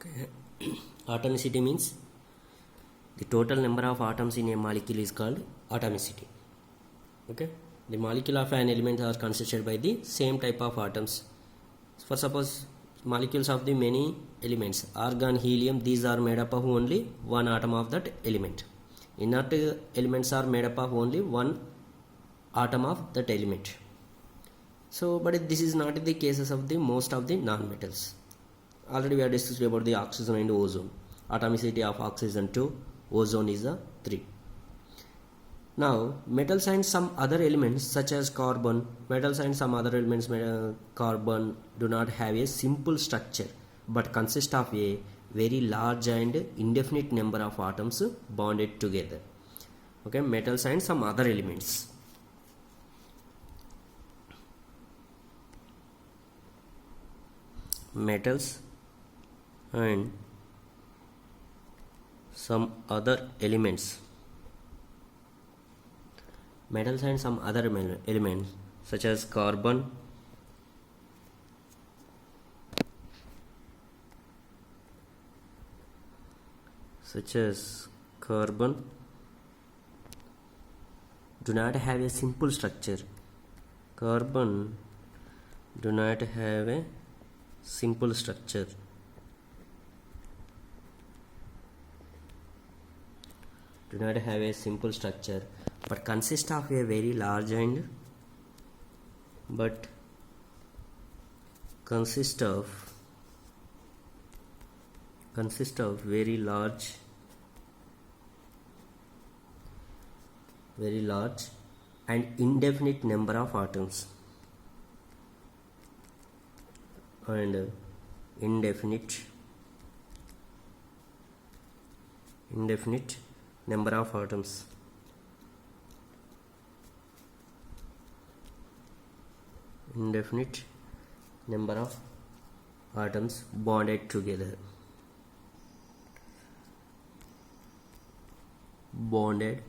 Okay. Atomicity means the total number of atoms in a molecule is called atomicity. Okay. The molecule of an element are consisted by the same type of atoms. For suppose molecules of the many elements, argon, helium, these are made up of only one atom of that element. Inert elements are made up of only one atom of that element. So, but this is not the cases of the most of the non-metals. Already we have discussed about the oxygen and ozone. Atomicity of oxygen to ozone is a 3. Now, metals and some other elements such as carbon, metals and some other elements, carbon, do not have a simple structure but consist of a very large and indefinite number of atoms bonded together. Okay, metals and some other elements. Metals and some other elements. Metals and some other elements such as carbon, do not have a simple structure. Carbon do not have a simple structure. Do not have a simple structure but consist of a very large and consist of very large and indefinite number of atoms and indefinite number of atoms. Indefinite number of atoms bonded together. Bonded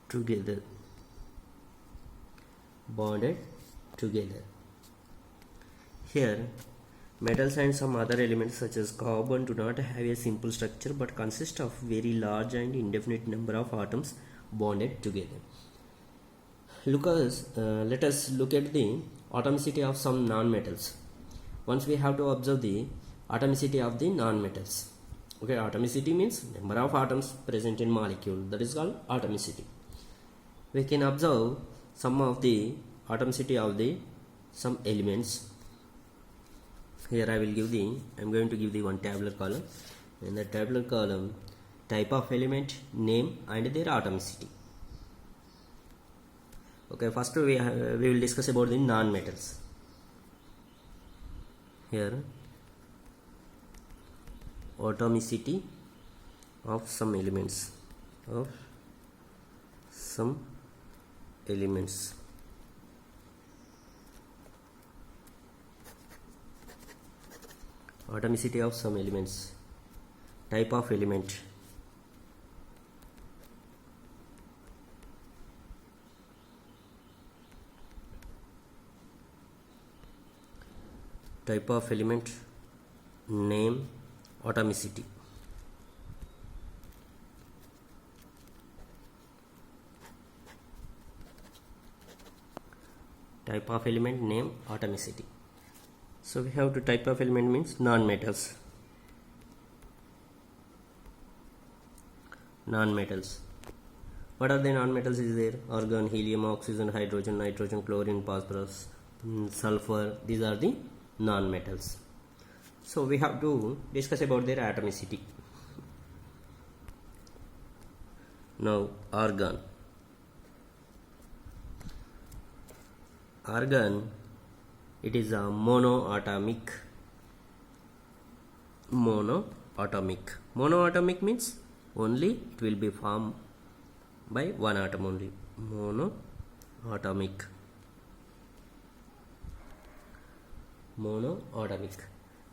together. Here, metals and some other elements such as carbon do not have a simple structure but consist of very large and indefinite number of atoms bonded together. Let us look at the atomicity of some non-metals. Once we have to observe the atomicity of the non-metals. Okay, atomicity means number of atoms present in molecule, that is called atomicity. We can observe some of the atomicity of the some elements. Here I am going to give the one tabular column. In the tabular column, type of element, name and their atomicity. Okay, first we will discuss about the non-metals. Here, atomicity of some elements. Atomicity of some elements. Type of element. Type of element, name, atomicity. Type of element, name, atomicity. So we have to type of element means non-metals. Non-metals. What are the non-metals is there? Argon, helium, oxygen, hydrogen, nitrogen, chlorine, phosphorus, sulfur. These are the non-metals. So we have to discuss about their atomicity. Now argon. Argon, it is a monoatomic. Monoatomic means only it will be formed by one atom only. Monoatomic.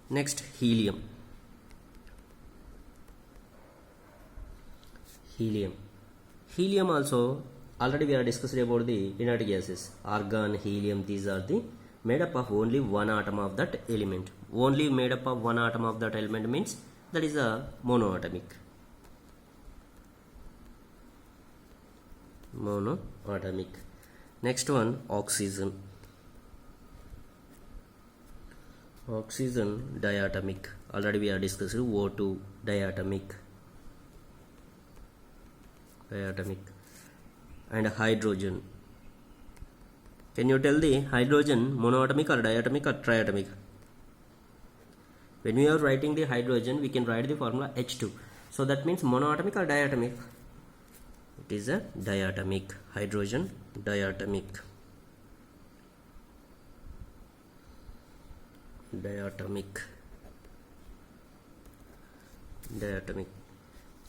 Next, helium. Helium also already we are discussing about the inert gases. Argon, helium, these are the made up of only one atom of that element. Only made up of one atom of that element means that is a monoatomic. Monoatomic. Next one, oxygen. Oxygen diatomic. Already we are discussing O2 diatomic. And hydrogen. Can you tell the hydrogen monoatomic or diatomic or triatomic? When we are writing the hydrogen, we can write the formula H2. So that means monoatomic or diatomic? It is a diatomic. Hydrogen diatomic. Diatomic.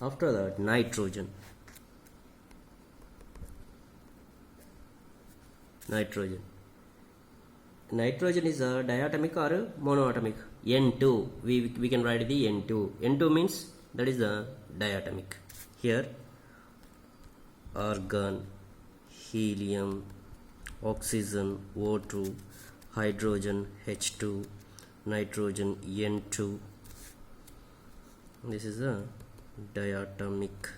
After that, nitrogen. Nitrogen is a diatomic or a monoatomic? N2. We can write the N2. N2 means that is a diatomic. Here, argon, helium, oxygen O2, hydrogen H2, nitrogen N2. This is a diatomic.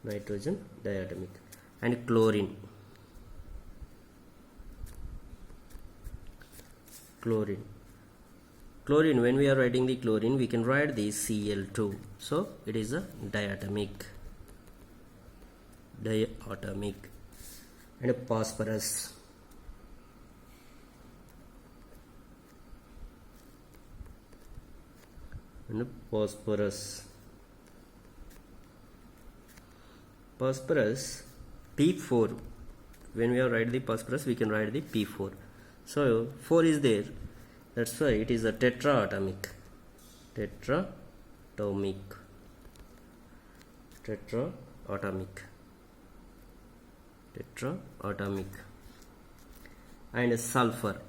Nitrogen diatomic. And chlorine. Chlorine, when we are writing the chlorine, we can write the Cl2. So it is a diatomic. And phosphorus. Phosphorus P4. When we are writing the phosphorus, we can write the P4. So 4 is there. That's why it is a tetraatomic. And sulfur.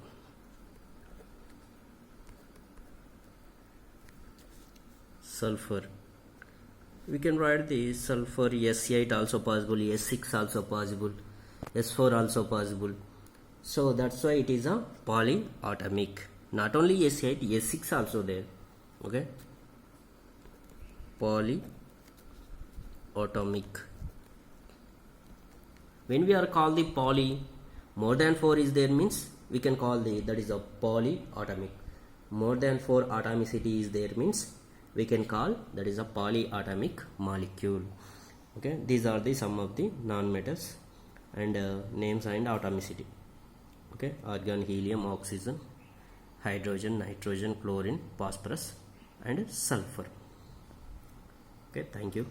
We can write the sulfur S8 also possible, S6 also possible, S4 also possible. So that's why it is a polyatomic. Not only S8, S6 also there. Okay. Polyatomic. When we are called the poly, more than 4 is there means we can call that is a polyatomic. More than 4 atomicity is there means we can call that is a polyatomic molecule. Okay. These are the some of the non-metals and names and atomicity. Okay, argon, helium, oxygen, hydrogen, nitrogen, chlorine, phosphorus and sulfur. Okay, thank you.